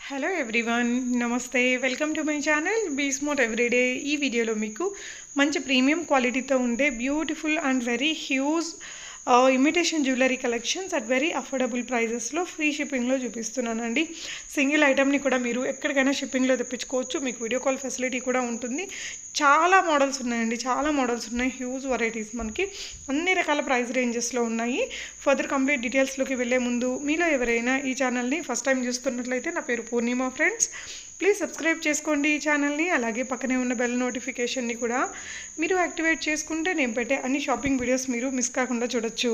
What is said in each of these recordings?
Hello everyone, నమస్తే. Welcome to my channel be smart everyday. ఈ వీడియోలో మీకు మంచి ప్రీమియం క్వాలిటీతో ఉండే beautiful and very huge imitation jewellery collections at very affordable ప్రైజెస్లో ఫ్రీ షిప్పింగ్లో చూపిస్తున్నానండి. సింగిల్ ఐటమ్ని కూడా మీరు ఎక్కడికైనా షిప్పింగ్లో తెప్పించుకోవచ్చు. మీకు వీడియో కాల్ ఫెసిలిటీ కూడా ఉంటుంది. చాలా మోడల్స్ ఉన్నాయండి, చాలా మోడల్స్ ఉన్నాయి. హ్యూజ్ వెరైటీస్ మనకి అన్ని రకాల ప్రైస్ రేంజెస్లో ఉన్నాయి. ఫర్దర్ కంప్లీట్ డీటెయిల్స్లోకి వెళ్ళే ముందు మీలో ఎవరైనా ఈ ఛానల్ని ఫస్ట్ టైం చూస్తున్నట్లయితే, నా పేరు పూర్ణిమ ఫ్రెండ్స్, ప్లీజ్ సబ్స్క్రైబ్ చేసుకోండి ఈ ఛానల్ని. అలాగే పక్కనే ఉన్న బెల్ నోటిఫికేషన్ని కూడా మీరు యాక్టివేట్ చేసుకుంటే నేను పెట్టే అన్ని షాపింగ్ వీడియోస్ మీరు మిస్ కాకుండా చూడొచ్చు.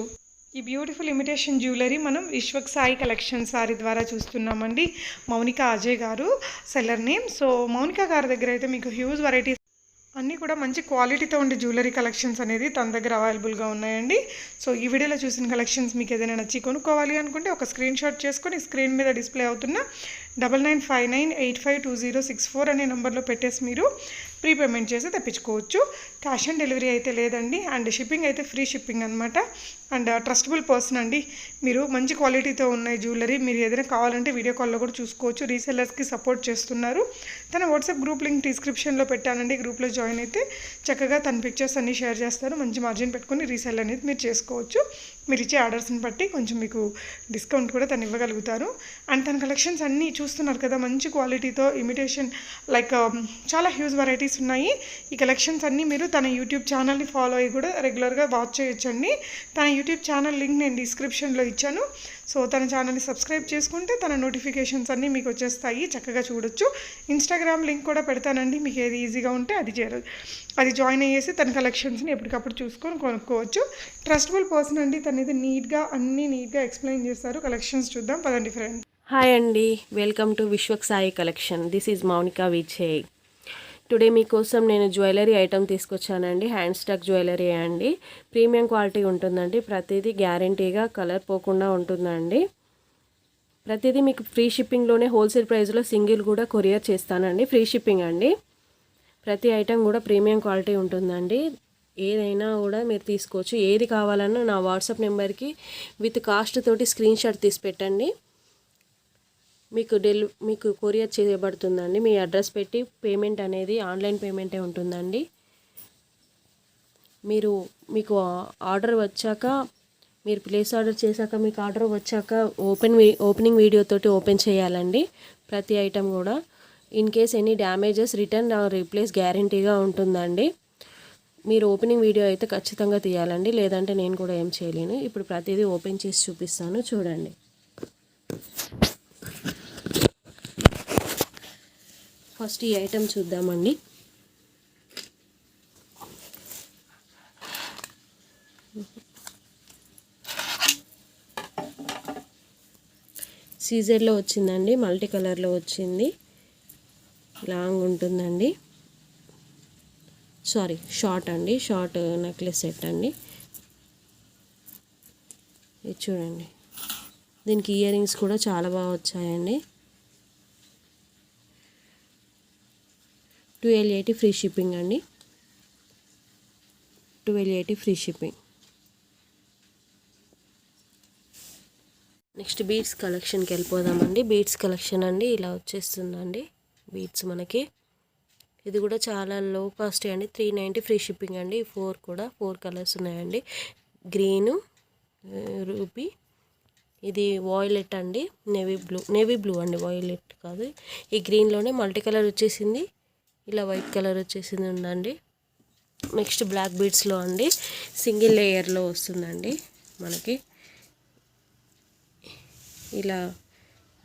ఈ బ్యూటిఫుల్ ఇమిటేషన్ జ్యువెలరీ మనం విశ్వక్ సాయి కలెక్షన్స్ వారి ద్వారా చూస్తున్నామండి. మౌనిక అజయ్ గారు సెల్లర్ నేమ్. సో మౌనిక గారి దగ్గర అయితే మీకు హ్యూజ్ వెరైటీస్ అన్నీ కూడా మంచి క్వాలిటీతో ఉండే జ్యువెలరీ కలెక్షన్స్ అనేది తన దగ్గర అవైలబుల్గా ఉన్నాయండి. సో ఈ వీడియోలో చూసిన కలెక్షన్స్ మీకు ఏదైనా నచ్చి కొనుక్కోవాలి అనుకుంటే ఒక స్క్రీన్ షాట్ చేసుకొని స్క్రీన్ మీద డిస్ప్లే అవుతున్న 9959852064 అనే నెంబర్లో పెట్టేసి మీరు ప్రీపేమెంట్ చేసి తెప్పించుకోవచ్చు. క్యాష్ ఆన్ డెలివరీ అయితే లేదండి. అండ్ షిప్పింగ్ అయితే ఫ్రీ షిప్పింగ్ అనమాట. అండ్ ట్రస్టబుల్ పర్సన్ అండి. మీరు మంచి క్వాలిటీతో ఉన్న జ్యువెలరీ మీరు ఏదైనా కావాలంటే వీడియో కాల్లో కూడా చూసుకోవచ్చు. రీసెల్లర్స్కి సపోర్ట్ చేస్తున్నారు. తన వాట్సాప్ గ్రూప్ లింక్ డిస్క్రిప్షన్లో పెట్టానండి. గ్రూప్లో జాయిన్ అయితే చక్కగా తన పిక్చర్స్ అన్నీ షేర్ చేస్తారు. మంచి మార్జిన్ పెట్టుకొని రీసెల్ అనేది మీరు చేసుకోవచ్చు. మీరు ఇచ్చే ఆర్డర్స్ని బట్టి కొంచెం మీకు డిస్కౌంట్ కూడా తను ఇవ్వగలుగుతారు. అండ్ తన కలెక్షన్స్ అన్నీ చూస్తున్నారు కదా, మంచి క్వాలిటీతో ఇమిటేషన్ లైక్ చాలా హ్యూజ్ వెరైటీస్ ఉన్నాయి. ఈ కలెక్షన్స్ అన్నీ మీరు తన యూట్యూబ్ ఛానల్ని ఫాలో అయ్యి కూడా రెగ్యులర్గా వాచ్ చేయొచ్చండి. తన యూట్యూబ్ ఛానల్ లింక్ నేను డిస్క్రిప్షన్లో ఇచ్చాను. సో తన ఛానల్ని సబ్స్క్రైబ్ చేసుకుంటే తన నోటిఫికేషన్స్ అన్నీ మీకు వచ్చేస్తాయి, చక్కగా చూడొచ్చు. ఇన్స్టాగ్రామ్ లింక్ కూడా పెడతానండి. మీకు ఏది ఈజీగా ఉంటే అది జాయిన్ అయ్యేసి తన కలెక్షన్స్ని ఎప్పటికప్పుడు చూసుకొని కొనుక్కోవచ్చు. ట్రస్టబుల్ పర్సన్ అండి. తను ఇది అన్నీ నీట్గా ఎక్స్ప్లెయిన్ చేస్తారు. కలెక్షన్స్ చూద్దాం పదండి ఫ్రెండ్స్. హాయ్ అండి, welcome to Vishwak Sai collection. This is Mounika Vijay. Today మీకోసం నేను జ్యువెలరీ ఐటమ్ తీసుకొచ్చానండి. హ్యాండ్ స్టాక్ జ్యువెలరీ అండి. ప్రీమియం క్వాలిటీ ఉంటుందండి. ప్రతిదీ గ్యారంటీగా కలర్ పోకుండా ఉంటుందండి. ప్రతిదీ మీకు ఫ్రీ షిప్పింగ్లోనే హోల్సేల్ ప్రైస్లో సింగిల్ కూడా కొరియర్ చేస్తానండి. ఫ్రీ షిప్పింగ్ అండి. ప్రతి ఐటమ్ కూడా ప్రీమియం క్వాలిటీ ఉంటుందండి. ఏదైనా కూడా మీరు తీసుకోవచ్చు. ఏది కావాలన్నా నా వాట్సాప్ నెంబర్కి విత్ కాస్ట్ తోటి స్క్రీన్ షాట్ తీసి పెట్టండి. మీకు కొరియర్ చేయబడుతుందండి. మీ అడ్రస్ పెట్టి పేమెంట్ అనేది ఆన్లైన్ పేమెంటే ఉంటుందండి. మీకు ఆర్డర్ వచ్చాక, మీరు ప్లేస్ ఆర్డర్ చేశాక, మీకు ఆర్డర్ వచ్చాక ఓపెనింగ్ వీడియోతోటి ఓపెన్ చేయాలండి. ప్రతి ఐటమ్ కూడా in case any damages return replace గ్యారంటీగా ఉంటుందండి. మీరు ఓపెనింగ్ వీడియో అయితే ఖచ్చితంగా తీయాలండి, లేదంటే నేను కూడా ఏం చేయలేను. ఇప్పుడు ప్రతిదీ ఓపెన్ చేసి చూపిస్తాను, చూడండి. ఫస్ట్ ఈ ఐటమ్ చూద్దామండి. సీజర్లో వచ్చిందండి, మల్టీ కలర్లో వచ్చింది. లాంగ్ ఉంటుందండి. షార్ట్ అండి. షార్ట్ నెక్లెస్ సెట్ అండి. ఇది చూడండి. దీనికి ఇయర్ రింగ్స్ కూడా చాలా బాగా వచ్చాయండి. 1280 ఫ్రీ షిప్పింగ్ అండి. 1280 ఫ్రీ షిప్పింగ్. నెక్స్ట్ బీడ్స్ కలెక్షన్కి వెళ్ళిపోదామండి. బీడ్స్ కలెక్షన్ అండి. ఇలా వచ్చేస్తుందండి బీడ్స్ మనకి. ఇది కూడా చాలా లో కాస్ట్ అండి. 390 ఫ్రీ షిప్పింగ్ అండి. 4 కలర్స్ ఉన్నాయండి. గ్రీను, రూబీ, ఇది వాయిలెట్ అండి, నేవీ బ్లూ అండి, వాయిలెట్ కాదు. ఈ గ్రీన్లోనే మల్టీ కలర్ వచ్చేసింది. ఇలా వైట్ కలర్ వచ్చేసింది ఉందండి. నెక్స్ట్ బ్లాక్ బీడ్స్లో అండి, సింగిల్ లేయర్లో వస్తుందండి మనకి. ఇలా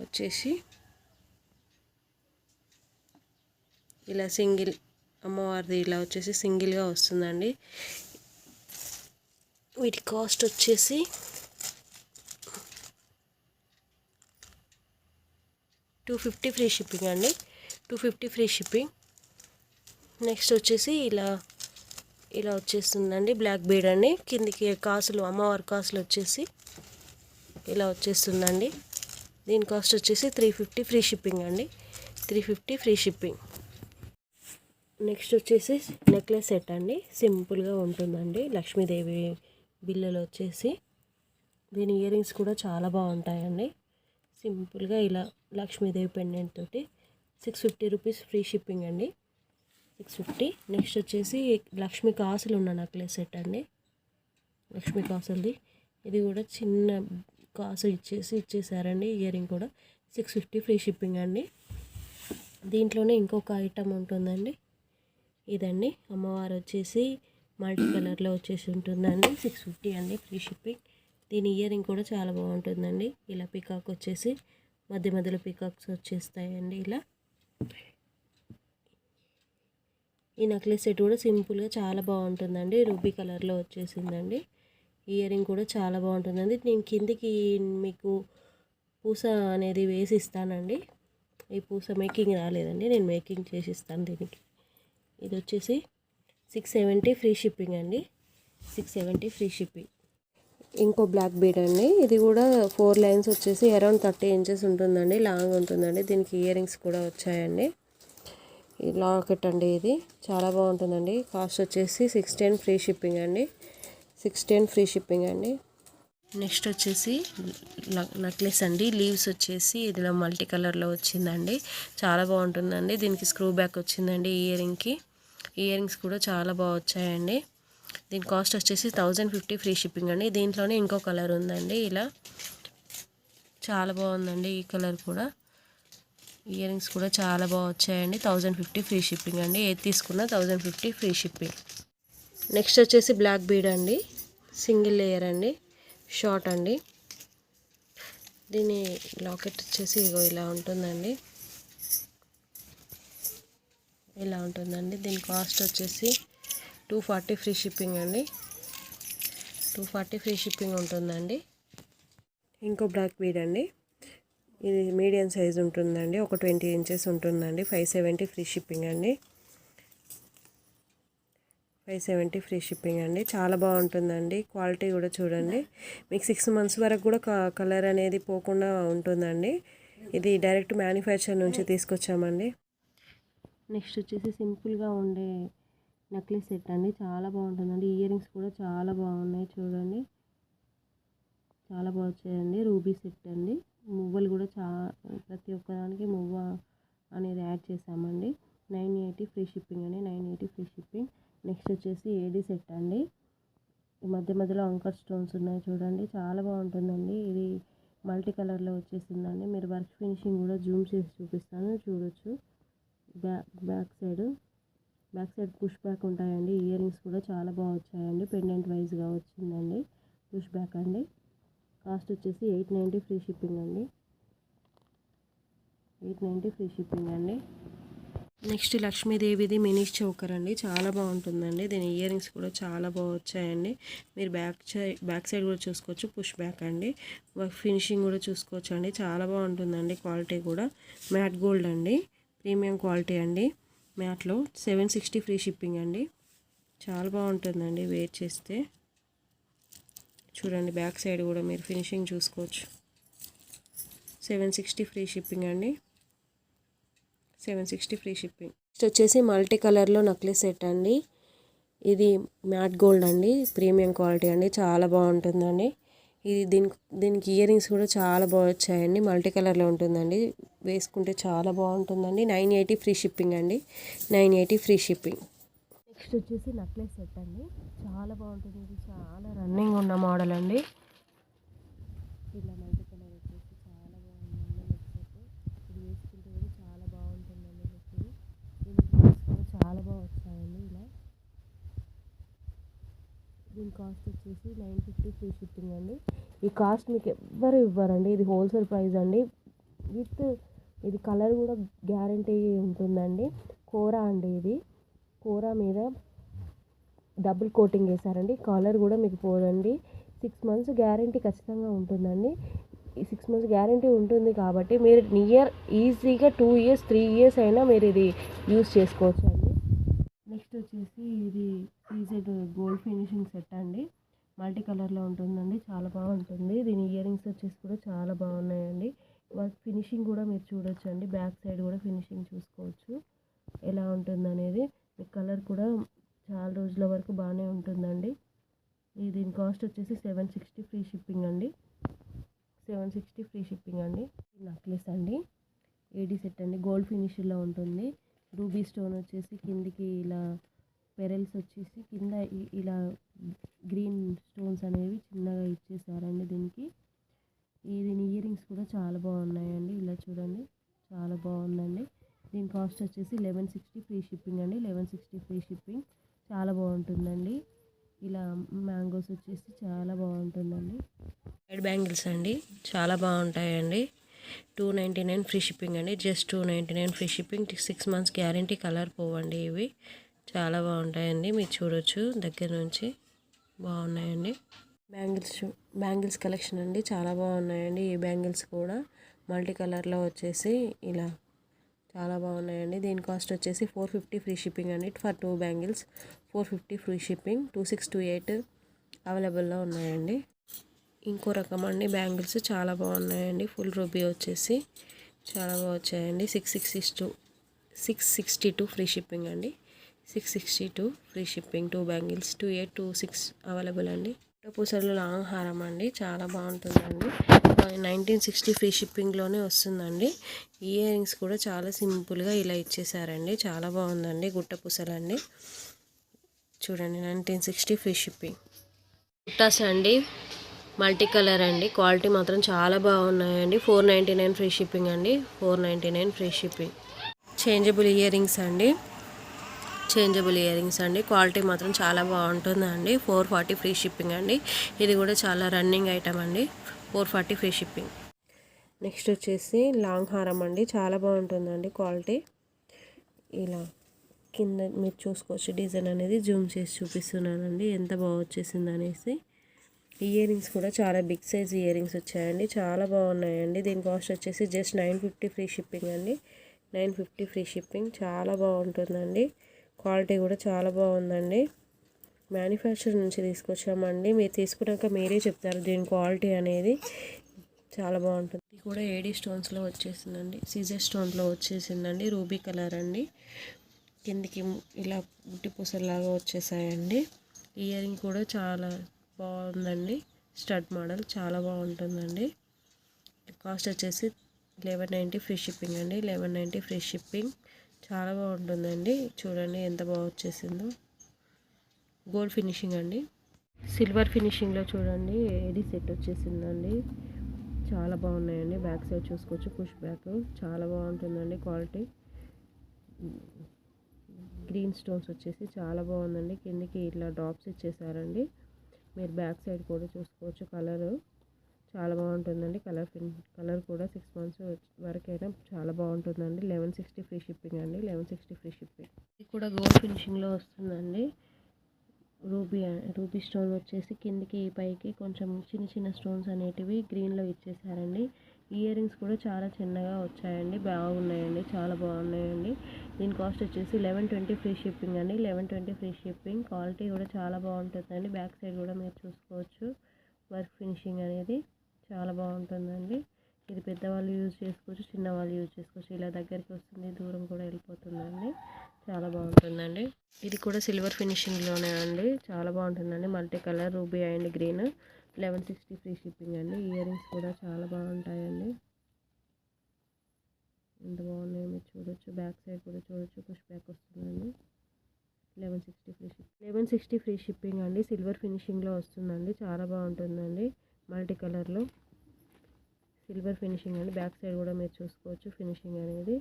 వచ్చేసి ఇలా సింగిల్ అమ్మవారిది ఇలా వచ్చేసి సింగిల్గా వస్తుందండి. వీటి కాస్ట్ వచ్చేసి 250 ఫ్రీ షిప్పింగ్ అండి. 250 ఫ్రీ షిప్పింగ్. నెక్స్ట్ వచ్చేసి ఇలా వచ్చేస్తుందండి బ్లాక్ బీడ్ అండి. కిందికి కాసులు, అమ్మవారి కాసులు వచ్చేసి ఇలా వచ్చేస్తుందండి. దీని కాస్ట్ వచ్చేసి 350 ఫ్రీ షిప్పింగ్ అండి. 350 ఫ్రీ షిప్పింగ్. నెక్స్ట్ వచ్చేసి నెక్లెస్ సెట్ అండి. సింపుల్గా ఉంటుందండి. లక్ష్మీదేవి బిల్లలు వచ్చేసి. దీని ఇయర్ రింగ్స్ కూడా చాలా బాగుంటాయండి. సింపుల్గా ఇలా లక్ష్మీదేవి పెండెంట్ తోటి 650 రూపీస్ ఫ్రీ షిప్పింగ్ అండి. 650. నెక్స్ట్ వచ్చేసి లక్ష్మీ కాసులు ఉన్న నెక్లెస్ సెట్ అండి. లక్ష్మీ కాసులది ఇది కూడా చిన్న కాసు ఇచ్చేసారండి. ఇయర్ రింగ్ కూడా 650 ఫ్రీ షిప్పింగ్ అండి. దీంట్లోనే ఇంకొక ఐటమ్ ఉంటుందండి. ఇదండి అమ్మవారు వచ్చేసి మల్టీ కలర్లో వచ్చేసి ఉంటుందండి. 650 అండి ఫ్రీ షిప్పింగ్. దీని ఇయర్ రింగ్ కూడా చాలా బాగుంటుందండి. ఇలా పికాక్ వచ్చేసి మధ్య మధ్యలో పికాక్స్ వచ్చేస్తాయండి. ఇలా ఈ నెక్లెస్ సెట్ కూడా సింపుల్గా చాలా బాగుంటుందండి. రూబీ కలర్లో వచ్చేసిందండి. ఇయర్ రింగ్ కూడా చాలా బాగుంటుందండి. నేను కిందికి మీకు పూస అనేది వేసి ఇస్తానండి. ఈ పూస మేకింగ్ రాలేదండి, నేను మేకింగ్ చేసి ఇస్తాను దీనికి. ఇది వచ్చేసి 670 ఫ్రీ షిప్పింగ్ అండి. 670 ఫ్రీ షిప్పింగ్. ఇంకో బ్లాక్ బీడ్ అండి. ఇది కూడా 4 లైన్స్ వచ్చేసి అరౌండ్ 30 ఇంచెస్ ఉంటుందండి. లాంగ్ ఉంటుందండి. దీనికి ఇయర్ రింగ్స్ కూడా వచ్చాయండి. ఈ లాకెట్ అండి, ఇది చాలా బాగుంటుందండి. కాస్ట్ వచ్చేసి 610 ఫ్రీ షిప్పింగ్ అండి. 610 ఫ్రీ షిప్పింగ్ అండి. నెక్స్ట్ వచ్చేసి నెక్లెస్ అండి. లీవ్స్ వచ్చేసి ఇదిలో మల్టీ కలర్లో వచ్చిందండి. చాలా బాగుంటుందండి. దీనికి స్క్రూ బ్యాక్ వచ్చిందండి ఇయర్ రింగ్కి. ఇయర్ రింగ్స్ కూడా చాలా బాగా వచ్చాయండి. దీని కాస్ట్ వచ్చేసి 1050 ఫ్రీ షిప్పింగ్ అండి. దీంట్లోనే ఇంకో కలర్ ఉందండి. ఇలా చాలా బాగుందండి. ఈ కలర్ కూడా ఇయర్ రింగ్స్ కూడా చాలా బాగా వచ్చాయండి. 1050 ఫ్రీ షిప్పింగ్ అండి. ఏది తీసుకున్నా 1050 ఫ్రీ షిప్పింగ్. నెక్స్ట్ వచ్చేసి బ్లాక్ బీడ్ అండి. సింగిల్ లేయర్ అండి. షార్ట్ అండి. దీని లాకెట్ వచ్చేసి ఇగో ఇలా ఉంటుందండి. ఇలా ఉంటుందండి. దీని కాస్ట్ వచ్చేసి 240 ఫ్రీ షిప్పింగ్ అండి. 240 ఫ్రీ షిప్పింగ్ ఉంటుందండి. ఇంకో బ్లాక్ బీడ్ అండి. ఇది మీడియం సైజ్ ఉంటుందండి. ఒక 20 ఇంచెస్ ఉంటుందండి. 570 ఫ్రీ షిప్పింగ్ అండి. 570 ఫ్రీ షిప్పింగ్ అండి. చాలా బాగుంటుందండి. క్వాలిటీ కూడా చూడండి. మీకు 6 months వరకు కూడా కలర్ అనేది పోకుండా ఉంటుందండి. ఇది డైరెక్ట్ మ్యానుఫ్యాక్చర్ నుంచి తీసుకొచ్చామండి. నెక్స్ట్ వచ్చేసి సింపుల్గా ఉండే నెక్లెస్ సెట్ అండి. చాలా బాగుంటుందండి. ఇయర్ రింగ్స్ కూడా చాలా బాగున్నాయి చూడండి. చాలా బాగా వచ్చాయండి. రూబీ సెట్ అండి. మువ్వలు కూడా ప్రతి ఒక్కదానికి మువ్వ అనేది యాడ్ చేసామండి. 980 ఫ్రీ షిప్పింగ్ అండి. 980 ఫ్రీ షిప్పింగ్. నెక్స్ట్ వచ్చేసి ఏడీ సెట్ అండి. ఈ మధ్య మధ్యలో అంకర్ స్టోన్స్ ఉన్నాయి చూడండి. చాలా బాగుంటుందండి. ఇది మల్టీ కలర్లో వచ్చేసిందండి. మీరు వర్క్ ఫినిషింగ్ కూడా జూమ్ చేసి చూపిస్తాను, చూడొచ్చు. బ్యాక్ సైడ్ పుష్ బ్యాక్ ఉంటాయండి. ఇయర్ రింగ్స్ కూడా చాలా బాగా వచ్చాయండి. పెండెంట్ వైజ్గా వచ్చిందండి. పుష్ బ్యాక్ అండి. కాస్ట్ వచ్చేసి 890 ఫ్రీ షిప్పింగ్ అండి. 890 ఫ్రీ షిప్పింగ్ అండి. నెక్స్ట్ లక్ష్మీదేవిది మినీ చోకర్ అండి. చాలా బాగుంటుందండి. దీని ఇయర్ రింగ్స్ కూడా చాలా బాగా వచ్చాయండి. మీరు బ్యాక్ సైడ్ కూడా చూసుకోవచ్చు. పుష్ బ్యాక్ అండి. వర్క్ ఫినిషింగ్ కూడా చూసుకోవచ్చు అండి. చాలా బాగుంటుందండి. క్వాలిటీ కూడా మ్యాట్ గోల్డ్ అండి. ప్రీమియం క్వాలిటీ అండి. మ్యాట్లో 760 ఫ్రీ షిప్పింగ్ అండి. చాలా బాగుంటుందండి వేర్ చేస్తే. చూడండి బ్యాక్ సైడ్ కూడా మీరు ఫినిషింగ్ చూసుకోవచ్చు. 760 ఫ్రీ షిప్పింగ్ అండి. 760 ఫ్రీ షిప్పింగ్. నెక్స్ట్ వచ్చేసి మల్టీ కలర్లో నెక్లెస్ సెట్ అండి. ఇది మ్యాట్ గోల్డ్ అండి. ప్రీమియం క్వాలిటీ అండి. చాలా బాగుంటుందండి. ఇది దీనికి ఇయర్ రింగ్స్ కూడా చాలా బాగా వచ్చాయండి. మల్టీ కలర్లో ఉంటుందండి. వేసుకుంటే చాలా బాగుంటుందండి. 980 ఫ్రీ షిప్పింగ్ అండి. 980 ఫ్రీ షిప్పింగ్. నెక్స్ట్ వచ్చేసి నెక్లెస్ సెట్ అండి. చాలా బాగుంటుంది. ఇది చాలా రన్నింగ్ ఉన్న మోడల్ అండి. ఇలా మల్టీ కలర్ వచ్చేసి చాలా బాగుందండి. నెక్ సెట్ ఇది వేసుకుంటే కూడా చాలా బాగుంటుందండి. లుక్ కూడా చాలా బాగా వచ్చాయండి. ఇలా దీని కాస్ట్ వచ్చేసి 950 ఫ్రీ షిప్పింగ్ అండి. ఈ కాస్ట్ మీకు ఎవ్వరు ఇవ్వరండి. ఇది హోల్సేల్ ప్రైస్ అండి. ఇది కలర్ కూడా గ్యారంటీ ఉంటుందండి. కోరా అండి. ఇది కోరా మీద డబుల్ కోటింగ్ వేసారండి. కలర్ కూడా మీకు పోదండి. 6 months గ్యారంటీ ఖచ్చితంగా ఉంటుందండి. ఈ 6 months గ్యారంటీ ఉంటుంది కాబట్టి మీరు ఈజీగా 2 years 3 years అయినా మీరు ఇది యూస్ చేసుకోవచ్చు అండి. నెక్స్ట్ వచ్చేసి ఇది ఈజెడ్ గోల్డ్ ఫినిషింగ్ సెట్ అండి. మల్టీ కలర్లో ఉంటుందండి. చాలా బాగుంటుంది. దీని ఇయర్ రింగ్స్ వచ్చేసి కూడా చాలా బాగున్నాయండి. వర్క్ ఫినిషింగ్ కూడా మీరు చూడొచ్చు అండి. బ్యాక్ సైడ్ కూడా ఫినిషింగ్ చూసుకోవచ్చు ఎలా ఉంటుందనేది. ఈ కలర్ కూడా చాలా రోజుల వరకు బాగానే ఉంటుందండి. దీని కాస్ట్ వచ్చేసి 760 ఫ్రీ షిప్పింగ్ అండి. 760 ఫ్రీ షిప్పింగ్ అండి. నెక్లెస్ అండి, ఏడీ సెట్ అండి, గోల్డ్ ఫినిష్లో ఉంటుంది. రూబీ స్టోన్ వచ్చేసి కిందికి ఇలా పెరల్స్ వచ్చేసి కింద ఇలా గ్రీన్ స్టోన్స్ అనేవి చిన్నగా ఇచ్చేసారండి. దీనికి దీని ఇయర్ రింగ్స్ కూడా చాలా బాగున్నాయండి. ఇలా చూడండి, చాలా బాగుందండి. దీని కాస్ట్ వచ్చేసి 1160 ఫ్రీ షిప్పింగ్ అండి. 1160 ఫ్రీ షిప్పింగ్, చాలా బాగుంటుందండి. ఇలా మ్యాంగోస్ వచ్చేసి చాలా బాగుంటుందండి. సైడ్ బ్యాంగిల్స్ అండి, చాలా బాగుంటాయండి. 299 ఫ్రీ షిప్పింగ్ అండి. Just 299 free shipping, 6 months guarantee, colour పోవండి. ఇవి చాలా బాగుంటాయండి, మీరు చూడొచ్చు దగ్గర నుంచి, బాగున్నాయండి. బ్యాంగిల్స్ కలెక్షన్ అండి, చాలా బాగున్నాయండి. ఈ బ్యాంగిల్స్ కూడా మల్టీ కలర్లో వచ్చేసి ఇలా చాలా బాగున్నాయండి. దీని కాస్ట్ వచ్చేసి 450 ఫ్రీ షిప్పింగ్ అండి. For 2 bangles 450 free shipping. 2628 అవైలబుల్లో ఉన్నాయండి. ఇంకో రకం అండి బ్యాంగిల్స్, చాలా బాగున్నాయండి. ఫుల్ రూబీ వచ్చేసి చాలా బాగా వచ్చాయండి. 662 ఫ్రీ షిప్పింగ్ అండి. 662 ఫ్రీ షిప్పింగ్. 2 బ్యాంగిల్స్ 2826 అవైలబుల్ అండి. పూసలు లాంగ్ హారం అండి, చాలా బాగుంటుందండి. 1960 ఫ్రీ షిప్పింగ్లోనే వస్తుందండి. ఇయర్ రింగ్స్ కూడా చాలా సింపుల్గా ఇలా ఇచ్చేసారండి, చాలా బాగుందండి. గుట్ట పూసలండి, చూడండి 1960 ఫ్రీ షిప్పింగ్. బుట్టాస్ అండి, మల్టీ కలర్ అండి, క్వాలిటీ మాత్రం చాలా బాగున్నాయండి. 499 ఫ్రీ షిప్పింగ్ అండి. 499 free shipping. Changeable ear rings అండి, క్వాలిటీ మాత్రం చాలా బాగుంటుందండి. 440 ఫ్రీ షిప్పింగ్ అండి. ఇది కూడా చాలా రన్నింగ్ ఐటమ్ అండి. 440 ఫ్రీ షిప్పింగ్. నెక్స్ట్ వచ్చేసి లాంగ్ హారం అండి, చాలా బాగుంటుందండి క్వాలిటీ. ఇలా కింద మీరు చూసుకోవచ్చు, డిజైన్ అనేది జూమ్ చేసి చూపిస్తున్నానండి ఎంత బాగా వచ్చేసింది అనేసి. ఇయర్ రింగ్స్ కూడా చాలా బిగ్ సైజ్ ఇయర్ రింగ్స్ వచ్చాయండి, చాలా బాగున్నాయండి. దీని కాస్ట్ వచ్చేసి జస్ట్ 950 ఫ్రీ షిప్పింగ్ అండి. 950 ఫ్రీ షిప్పింగ్, చాలా బాగుంటుందండి. క్వాలిటీ కూడా చాలా బాగుందండి. మ్యానుఫ్యాక్చర్ నుంచి తీసుకొచ్చామండి. మీరు తీసుకున్నాక మీరే చెప్తారు దీని క్వాలిటీ అనేది, చాలా బాగుంటుంది. ఇది కూడా ఏడీ స్టోన్స్లో వచ్చేసిందండి, సీజర్ స్టోన్లో వచ్చేసిందండి. రూబీ కలర్ అండి, కిందికి ఇలా బుట్టి పూసలాగా వచ్చేసాయండి. ఇయర్ రింగ్ కూడా చాలా బాగుందండి. స్టడ్ మోడల్ చాలా బాగుంటుందండి. కాస్ట్ వచ్చేసి 1190 ఫ్రీ షిప్పింగ్ అండి. 1190 ఫ్రీ షిప్పింగ్, చాలా బాగుంటుందండి. చూడండి ఎంత బాగా వచ్చేసిందో. గోల్డ్ ఫినిషింగ్ అండి, సిల్వర్ ఫినిషింగ్లో చూడండి ఏడీ సెట్ వచ్చేసిందండి. చాలా బాగున్నాయండి. బ్యాక్ సైడ్ చూసుకోవచ్చు, పుష్ బ్యాక్, చాలా బాగుంటుందండి. క్వాలిటీ గ్రీన్ స్టోన్స్ వచ్చేసి చాలా బాగుందండి. కిందికి ఇట్లా డ్రాప్స్ ఇచ్చేసారండి. మీరు బ్యాక్ సైడ్ కూడా చూసుకోవచ్చు, కలర్ చాలా బాగుంటుందండి. కలర్ కూడా 6 మంత్స్ వరకైనా చాలా బాగుంటుందండి. 1160 ఫ్రీ షిప్పింగ్ అండి. 1160 ఫ్రీ షిప్పింగ్. ఇది కూడా గోల్డ్ ఫినిషింగ్లో వస్తుందండి. రూబీ స్టోన్ వచ్చేసి కిందికి పైకి కొంచెం చిన్న చిన్న స్టోన్స్ అనేటివి గ్రీన్లో ఇచ్చేసారండి. ఇయర్ రింగ్స్ కూడా చాలా చిన్నగా వచ్చాయండి, బాగున్నాయండి, చాలా బాగున్నాయండి. దీని కాస్ట్ వచ్చేసి 1120 ఫ్రీ షిప్పింగ్ అండి. 1120 ఫ్రీ షిప్పింగ్. క్వాలిటీ కూడా చాలా బాగుంటుందండి. బ్యాక్ సైడ్ కూడా మీరు చూసుకోవచ్చు, వర్క్ ఫినిషింగ్ అనేది చాలా బాగుంటుందండి. ఇది పెద్దవాళ్ళు యూజ్ చేసుకోవచ్చు, చిన్నవాళ్ళు యూజ్ చేసుకోవచ్చు. ఇలా దగ్గరికి వస్తుంది, దూరం కూడా వెళ్ళిపోతుందండి, చాలా బాగుంటుందండి. ఇది కూడా సిల్వర్ ఫినిషింగ్లోనే అండి, చాలా బాగుంటుందండి. Multi colour ruby and green. 1160 free shipping అండి. ఇయర్ రింగ్స్ కూడా చాలా బాగుంటాయండి, ఎంత బాగున్నాయో మీరు చూడొచ్చు. బ్యాక్ సైడ్ కూడా చూడొచ్చు, పుష్ బ్యాక్ వస్తుందండి. 1160 ఫ్రీ షిప్పింగ్. 1160 ఫ్రీ షిప్పింగ్ అండి. సిల్వర్ ఫినిషింగ్లో వస్తుందండి, చాలా బాగుంటుందండి. మల్టీ కలర్లో సిల్వర్ ఫినిషింగ్ అండి. బ్యాక్ సైడ్ కూడా మీరు చూసుకోవచ్చు, ఫినిషింగ్ అనేది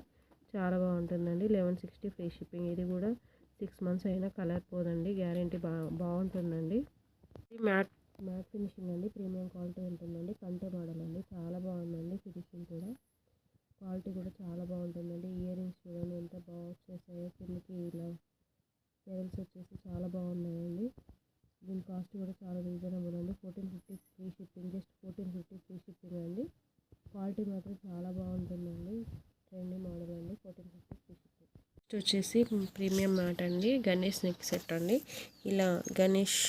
చాలా బాగుంటుందండి. 1160 ఫ్రీ షిప్పింగ్. ఇది కూడా 6 మంత్స్ అయినా కలర్ పోదండి, గ్యారంటీ బాగుంటుందండి. ఇది మ్యాట్ ఫినిషింగ్ అండి, ప్రీమియం క్వాలిటీ ఉంటుందండి. కంటే మోడల్ అండి, చాలా బాగుందండి. ఫినిషింగ్ కూడా, క్వాలిటీ కూడా చాలా బాగుంటుందండి. ఇయర్ రింగ్స్ చూడండి ఎంత బాగా వచ్చేసాయో, కిందకి ఇలా లెవెల్స్ వచ్చేసి చాలా బాగున్నాయండి. దీని కాస్ట్ కూడా చాలా రీజనబుల్ అండి. 1450 free shipping, just 1450 free shipping అండి. క్వాలిటీ మాత్రం చాలా బాగుంటుందండి, ట్రెండింగ్ మోడల్ అండి. 1450 ఫ్రీ షిప్పింగ్. నెక్స్ట్ వచ్చేసి ప్రీమియం మ్యాట్ అండి, గణేష్ నెక్ సెట్ అండి. ఇలా గణేష్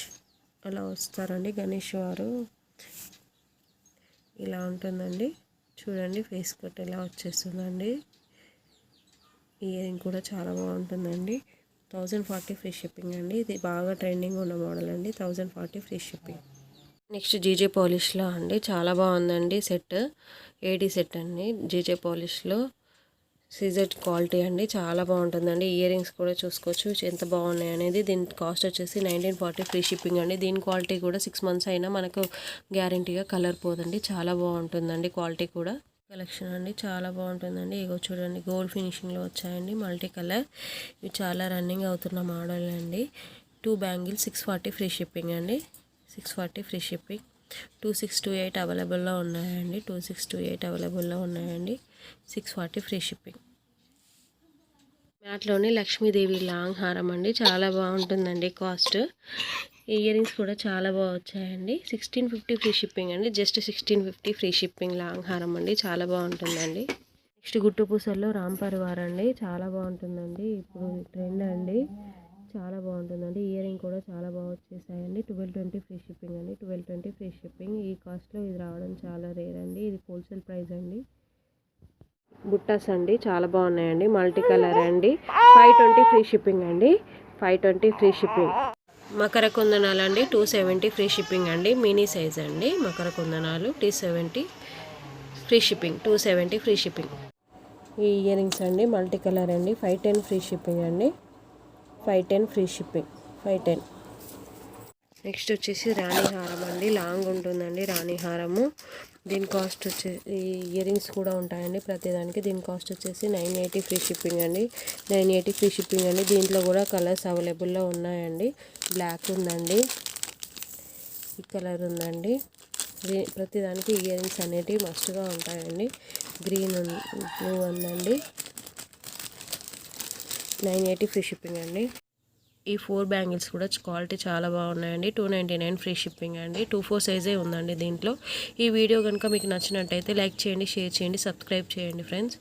అలా వస్తారండి, గణేష్ వారు ఇలా ఉంటుందండి. చూడండి ఫేస్ కట్ ఎలా వచ్చేస్తుందండి. ఇయర్ రింగ్ కూడా చాలా బాగుంటుందండి. 1040 ఫ్రీ షిప్పింగ్ అండి. ఇది బాగా ట్రెండింగ్ ఉన్న మోడల్ అండి. 1040 ఫ్రీ షిప్పింగ్. నెక్స్ట్ జీజే పాలిష్లో అండి చాలా బాగుందండి సెట్. ఏడీ సెట్ అండి జీజే పాలిష్లో. సీజెడ్ క్వాలిటీ అండి, చాలా బాగుంటుందండి. ఇయర్ రింగ్స్ కూడా చూసుకోవచ్చు ఎంత బాగున్నాయి అనేది. దీని కాస్ట్ వచ్చేసి 1940 ఫ్రీ షిప్పింగ్ అండి. దీని క్వాలిటీ కూడా 6 మంత్స్ అయినా మనకు గ్యారంటీగా కలర్ పోదండి. చాలా బాగుంటుందండి క్వాలిటీ కూడా. కలెక్షన్ అండి చాలా బాగుంటుందండి. ఇగో చూడండి గోల్డ్ ఫినిషింగ్లో వచ్చాయండి మల్టీ కలర్. ఇవి చాలా రన్నింగ్ అవుతున్న మోడల్ అండి. 2 బ్యాంగిల్స్ 640 ఫ్రీ షిప్పింగ్ అండి. 640 ఫ్రీ షిప్పింగ్. 2628 అవైలబుల్లో ఉన్నాయండి. 2628 అవైలబుల్లో ఉన్నాయండి. 640 ఫ్రీ షిప్పింగ్. మ్యాట్లోని లక్ష్మీదేవి లాంగ్ హారం అండి, చాలా బాగుంటుందండి కాస్ట్. ఇయర్ రింగ్స్ కూడా చాలా బాగా వచ్చాయండి. 1650 ఫ్రీ షిప్పింగ్ అండి. జస్ట్ 1650 ఫ్రీ షిప్పింగ్ లాంగ్ హారం అండి, చాలా బాగుంటుందండి. నెక్స్ట్ గుట్టు పూసల్లో రామ్ పరివార్ అండి, చాలా బాగుంటుందండి. ఇప్పుడు ట్రెండ్ అండి, చాలా బాగుంటుందండి. ఇయర్ రింగ్ కూడా చాలా బాగా వచ్చేసాయండి. 1220 ఫ్రీ షిప్పింగ్ అండి. 1220 ఫ్రీ షిప్పింగ్. ఈ కాస్ట్లో ఇది రావడం చాలా రేర్ అండి. ఇది హోల్సేల్ ప్రైస్ అండి. బుట్టాస్ అండి చాలా బాగున్నాయండి, మల్టీ కలర్ అండి. 520 ఫ్రీ షిప్పింగ్ అండి. 520 ఫ్రీ షిప్పింగ్. మకర కుందనాలు అండి 270 ఫ్రీ షిప్పింగ్ అండి. మినీ సైజ్ అండి Makar కుందనాలు 270 free shipping. 270 free shipping. ఈ ఇయర్ రింగ్స్ అండి మల్టీ కలర్ అండి. 510 ఫ్రీ షిప్పింగ్ అండి. 510 ఫ్రీ షిప్పింగ్. 510. నెక్స్ట్ వచ్చేసి రాణి హారం అండి, లాంగ్ ఉంటుందండి రాణి హారము. దీని కాస్ట్ వచ్చేసి ఇయర్ రింగ్స్ కూడా ఉంటాయండి ప్రతిదానికి. దీని కాస్ట్ వచ్చేసి 980 ఫ్రీ షిప్పింగ్ అండి. 980 ఫ్రీ షిప్పింగ్ అండి. దీంట్లో కూడా కలర్స్ అవైలబుల్లో ఉన్నాయండి. బ్లాక్ ఉందండి, ఈ కలర్ ఉందండి. ప్రతిదానికి ఇయర్ రింగ్స్ అనేటివి మస్ట్గా ఉంటాయండి. గ్రీన్ బ్లూ ఉందండి. 980 ఫ్రీ షిప్పింగ్ అండి. ఈ 4 బ్యాంగిల్స్ కూడా క్వాలిటీ చాలా బాగున్నాయండి. 299 ఫ్రీ షిప్పింగ్ అండి. 24 సైజే ఉందండి దీంట్లో. ఈ వీడియో కనుక మీకు నచ్చినట్టయితే లైక్ చేయండి, షేర్ చేయండి, సబ్స్క్రైబ్ చేయండి ఫ్రెండ్స్.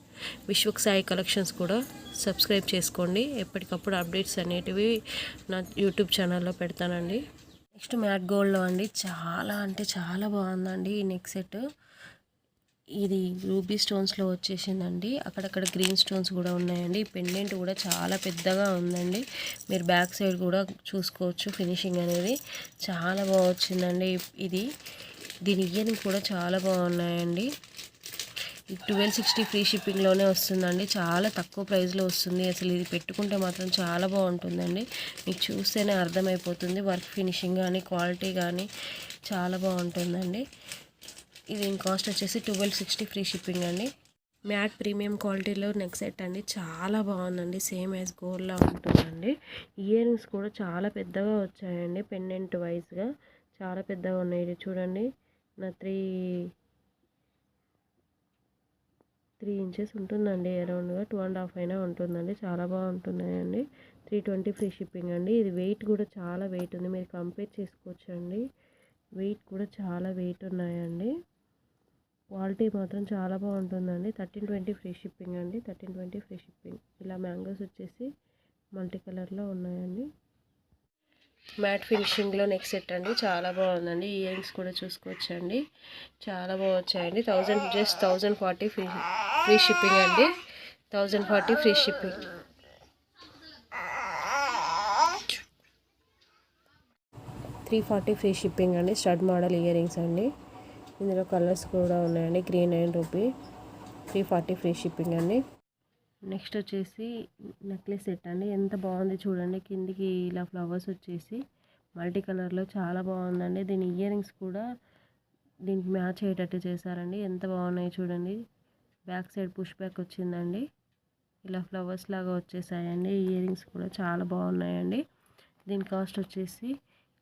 విశ్వక్ సాయి కలెక్షన్స్ కూడా సబ్స్క్రైబ్ చేసుకోండి. ఎప్పటికప్పుడు అప్డేట్స్ అనేటివి నా యూట్యూబ్ ఛానల్లో పెడతానండి. నెక్స్ట్ మ్యాట్ గోల్డ్లో అండి, చాలా అంటే చాలా బాగుందండి ఈ నెక్ సెట్. ఇది రూబీ స్టోన్స్లో వచ్చేసిందండి. అక్కడక్కడ గ్రీన్ స్టోన్స్ కూడా ఉన్నాయండి. పెండెంట్ కూడా చాలా పెద్దగా ఉందండి. మీరు బ్యాక్ సైడ్ కూడా చూసుకోవచ్చు. ఫినిషింగ్ అనేది చాలా బాగా వచ్చిందండి. ఇది దీని ఇయర్ కూడా చాలా బాగున్నాయండి. 1260 ఫ్రీ షిప్పింగ్లోనే వస్తుందండి. చాలా తక్కువ ప్రైస్లో వస్తుంది. అసలు ఇది పెట్టుకుంటే మాత్రం చాలా బాగుంటుందండి. మీకు చూస్తేనే అర్థమైపోతుంది. వర్క్ ఫినిషింగ్ కానీ క్వాలిటీ కానీ చాలా బాగుంటుందండి. ఇది కాస్ట్ వచ్చేసి 1260 ఫ్రీ షిప్పింగ్ అండి. మ్యాట్ ప్రీమియం క్వాలిటీలో నెక్ సెట్ అండి, చాలా బాగుందండి. సేమ్ యాజ్ గోల్డ్లా ఉంటుందండి. ఇయర్ రింగ్స్ కూడా చాలా పెద్దగా వచ్చాయండి. పెండెంట్ వైజ్గా చాలా పెద్దగా ఉన్నాయి. ఇది చూడండి, నా 3 ఇంచెస్ ఉంటుందండి. అరౌండ్గా 2.5 అయినా ఉంటుందండి. చాలా బాగుంటున్నాయండి. 320 ఫ్రీ షిప్పింగ్ అండి. ఇది వెయిట్ కూడా చాలా వెయిట్ ఉంది, మీరు కంపేర్ చేసుకోవచ్చు అండి. వెయిట్ కూడా చాలా వెయిట్ ఉన్నాయండి. క్వాలిటీ మాత్రం చాలా బాగుంటుందండి. 1320 ఫ్రీ షిప్పింగ్ అండి. 1320 ఫ్రీ షిప్పింగ్. ఇలా మ్యాంగోస్ వచ్చేసి మల్టీ కలర్లో ఉన్నాయండి. మ్యాట్ ఫినిషింగ్లో నెక్ సెట్ అండి, చాలా బాగుందండి. ఇయర్ రింగ్స్ కూడా చూసుకోవచ్చండి, చాలా బాగా వచ్చాయండి. 1040 ఫ్రీ షిప్పింగ్ అండి. 1040 ఫ్రీ షిప్పింగ్. 340 ఫ్రీ షిప్పింగ్ అండి. స్టడ్ మోడల్ ఇయర్ రింగ్స్ అండి. ఇందులో కలర్స్ కూడా ఉన్నాయండి. Green and rupee. 340 free shipping అండి. నెక్స్ట్ వచ్చేసి నెక్లెస్ సెట్ అండి, ఎంత బాగుంది చూడండి. కిందికి ఇలా ఫ్లవర్స్ వచ్చేసి మల్టీ కలర్లో చాలా బాగుందండి. దీని ఇయర్ రింగ్స్ కూడా దీనికి మ్యాచ్ అయ్యేటట్టు చేశారండి. ఎంత బాగున్నాయి చూడండి. బ్యాక్ సైడ్ పుష్ బ్యాక్ వచ్చిందండి. ఇలా ఫ్లవర్స్ లాగా వచ్చేసాయండి. ఇయర్ రింగ్స్ కూడా చాలా బాగున్నాయండి. దీని కాస్ట్ వచ్చేసి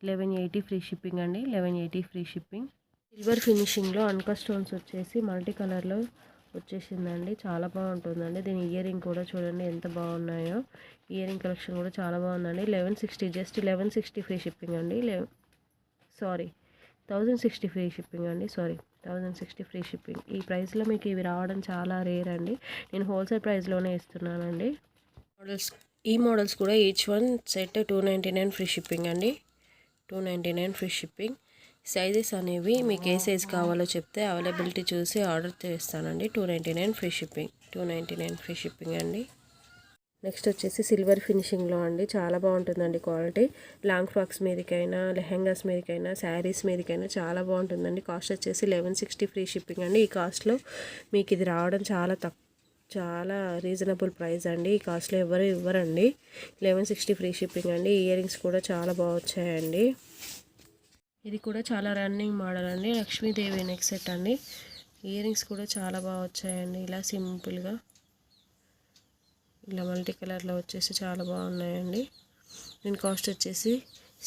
1180 ఫ్రీ షిప్పింగ్ అండి. 1180 ఫ్రీ షిప్పింగ్. సిల్వర్ ఫినిషింగ్లో అన్కట్ స్టోన్స్ వచ్చేసి మల్టీ కలర్లో వచ్చేసిందండి. చాలా బాగుంటుందండి. దీని ఇయర్ రింగ్ కూడా చూడండి ఎంత బాగున్నాయో. ఇయర్ రింగ్ కలెక్షన్ కూడా చాలా బాగుందండి. 1160, జస్ట్ 1160 ఫ్రీ షిప్పింగ్ అండి. 1060 ఫ్రీ షిప్పింగ్ అండి. 1060 ఫ్రీ షిప్పింగ్. ఈ ప్రైస్లో మీకు ఇవి రావడం చాలా రేర్ అండి. నేను హోల్సేల్ ప్రైస్లోనే ఇస్తున్నానండి. ఈ మోడల్స్ కూడా each one set 299 free shipping అండి. 299 ఫ్రీ షిప్పింగ్. సైజెస్ అనేవి మీకు ఏ సైజ్ కావాలో చెప్తే అవైలబిలిటీ చూసి ఆర్డర్ చేస్తానండి. 299 ఫ్రీ షిప్పింగ్. 299 ఫ్రీ షిప్పింగ్ అండి. నెక్స్ట్ వచ్చేసి సిల్వర్ ఫినిషింగ్లో అండి, చాలా బాగుంటుందండి క్వాలిటీ. లాంగ్ ఫ్రాక్స్ మీదకైనా, లెహెంగాస్ మీదకైనా, శారీస్ మీదకైనా చాలా బాగుంటుందండి. కాస్ట్ వచ్చేసి 1160 ఫ్రీ షిప్పింగ్ అండి. ఈ కాస్ట్లో మీకు ఇది రావడం చాలా రీజనబుల్ ప్రైస్ అండి. ఈ కాస్ట్లో ఎవరు ఇవ్వరండి. 1160 ఫ్రీ షిప్పింగ్ అండి. ఇయర్ రింగ్స్ కూడా చాలా బాగా వచ్చాయండి. ఇది కూడా చాలా రన్నింగ్ మోడల్ అండి. లక్ష్మీదేవి నెక్ సెట్ అండి. ఇయర్ రింగ్స్ కూడా చాలా బాగా వచ్చాయండి. ఇలా సింపుల్గా ఇలా మల్టీ కలర్లో వచ్చేసి చాలా బాగున్నాయండి. దీని కాస్ట్ వచ్చేసి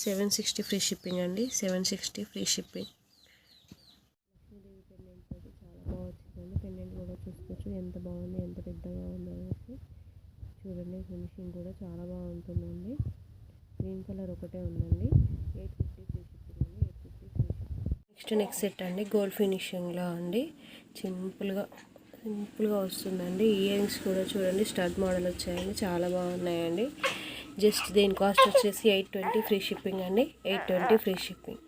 760 ఫ్రీ షిప్పింగ్ అండి. 760 ఫ్రీ షిప్పింగ్. లక్ష్మీదేవి పెండెంట్ అయితే చాలా బాగా వచ్చిందండి. పెండెంట్ కూడా చూసుకోవచ్చు ఎంత బాగుంది, ఎంత పెద్దగా ఉంది అనేసి. చూడండి ఫినిషింగ్ కూడా చాలా బాగుంటుందండి. గ్రీన్ కలర్ ఒకటే ఉందండి. 850 ఫ్రీ షిప్పింగ్ అండి. 850 free shipping. Next neck set అండి, గోల్డ్ ఫినిషింగ్లో అండి. సింపుల్గా వస్తుందండి. ఇయర్ రింగ్స్ కూడా చూడండి స్టడ్ మోడల్ వచ్చాయండి, చాలా బాగున్నాయండి. జస్ట్ దీని కాస్ట్ వచ్చేసి 820 ఫ్రీ షిప్పింగ్ అండి. 820 ఫ్రీ షిప్పింగ్.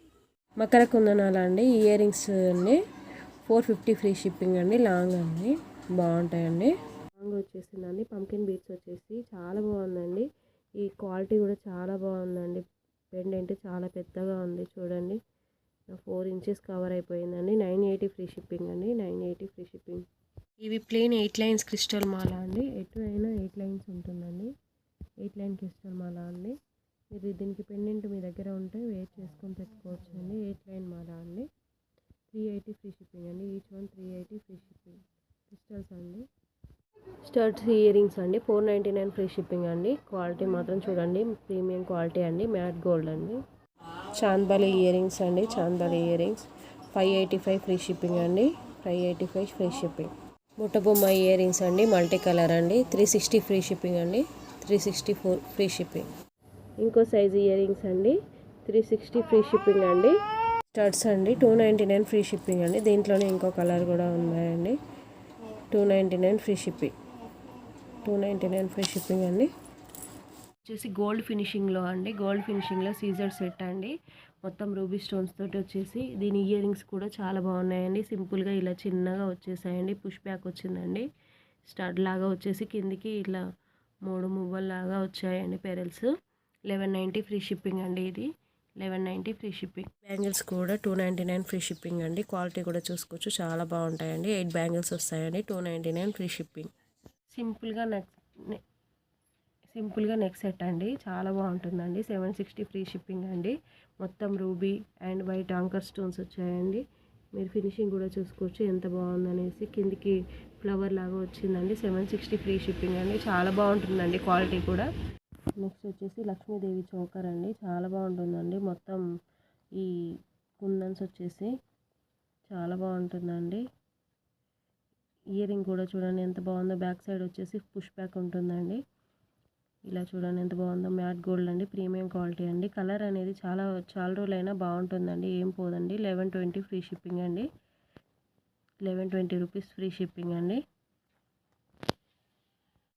మకర కుందనాల అండి, ఇయర్ రింగ్స్ అండి. 450 ఫ్రీ షిప్పింగ్ అండి. లాంగ్ అండి, బాగుంటాయండి. లాంగ్ వచ్చేసిందండి. పంకిన్ బీట్స్ వచ్చేసి చాలా బాగుందండి. ఈ క్వాలిటీ కూడా చాలా బాగుందండి. పెండెంట్ చాలా పెద్దగా ఉంది చూడండి. 4 ఇంచెస్ కవర్ అయిపోయిందండి. 980 ఫ్రీ షిప్పింగ్ అండి. 980 ఫ్రీ షిప్పింగ్. ఇవి ప్లెయిన్ 8 లైన్స్ క్రిస్టల్ మాల అండి. ఎటు అయినా 8 లైన్స్ ఉంటుందండి. 8 లైన్ క్రిస్టల్ మాల అండి. మీరు దీనికి పెండెంట్ మీ దగ్గర ఉంటే వెయిట్ చేసుకొని పెట్టుకోవచ్చు అండి. 8 లైన్ మాల అండి. 380 ఫ్రీ షిప్పింగ్ అండి. Each one 380 free shipping. Crystals అండి. స్టడ్స్ ఇయర్ రింగ్స్ అండి. 499 ఫ్రీ షిప్పింగ్ అండి. క్వాలిటీ మాత్రం చూడండి ప్రీమియం క్వాలిటీ అండి. మ్యాట్ గోల్డ్ అండి. చాందబాలి ఇయర్ రింగ్స్ అండి. Chandbali ear rings 585 free shipping అండి. 585 ఫ్రీ షిప్పింగ్. బుట్టబొమ్మ ఇయర్ రింగ్స్ అండి, మల్టీ కలర్ అండి. 360 ఫ్రీ షిప్పింగ్ అండి. 364 ఫ్రీ షిప్పింగ్. ఇంకో సైజ్ ఇయర్ రింగ్స్ అండి. 360 ఫ్రీ షిప్పింగ్ అండి. స్టడ్స్ అండి. 299 ఫ్రీ షిప్పింగ్ అండి. దీంట్లోనే ఇంకో కలర్ కూడా ఉన్నాయండి. 299 ఫ్రీ షిప్పింగ్. 299 ఫ్రీ షిప్పింగ్ అండి. వచ్చేసి గోల్డ్ ఫినిషింగ్లో అండి. గోల్డ్ ఫినిషింగ్లో సీజర్ సెట్ అండి. మొత్తం రూబీ స్టోన్స్ తోటి వచ్చేసి దీని ఇయర్ రింగ్స్ కూడా చాలా బాగున్నాయండి. సింపుల్గా ఇలా చిన్నగా వచ్చేసాయండి. పుష్ బ్యాక్ వచ్చిందండి. స్టడ్ లాగా వచ్చేసి కిందికి ఇలా 3 మువ్వల్లాగా వచ్చాయండి పెరల్స్. 1190 ఫ్రీ షిప్పింగ్ అండి. ఇది 1190 ఫ్రీ షిప్పింగ్. బ్యాంగిల్స్ కూడా 299 ఫ్రీ షిప్పింగ్ అండి. క్వాలిటీ కూడా చూసుకోవచ్చు, చాలా బాగుంటాయండి. 8 బ్యాంగిల్స్ వస్తాయండి. 299 ఫ్రీ షిప్పింగ్. సింపుల్గా నెక్ సెట్ అండి, చాలా బాగుంటుందండి. 760 ఫ్రీ షిప్పింగ్ అండి. మొత్తం ruby and white anchor stones వచ్చాయండి. మీరు ఫినిషింగ్ కూడా చూసుకోవచ్చు ఎంత బాగుందనేసి. కిందికి ఫ్లవర్ లాగా వచ్చిందండి. 760 ఫ్రీ షిప్పింగ్ అండి. చాలా బాగుంటుందండి క్వాలిటీ కూడా. నెక్స్ట్ వచ్చేసి లక్ష్మీదేవి చోకర్ అండి. చాలా బాగుంటుందండి. మొత్తం ఈ కుందన్స్ వచ్చేసి చాలా బాగుంటుందండి. ఇయర్ రింగ్ కూడా చూడండి ఎంత బాగుందో. బ్యాక్ సైడ్ వచ్చేసి పుష్ బ్యాక్ ఉంటుందండి. ఇలా చూడండి ఎంత బాగుందో. మ్యాట్ గోల్డ్ అండి, ప్రీమియం క్వాలిటీ అండి. కలర్ అనేది చాలా రోజులైనా బాగుంటుందండి, ఏం పోదండి. 1120 ఫ్రీ షిప్పింగ్ అండి. 1120 రూపీస్ ఫ్రీ షిప్పింగ్ అండి.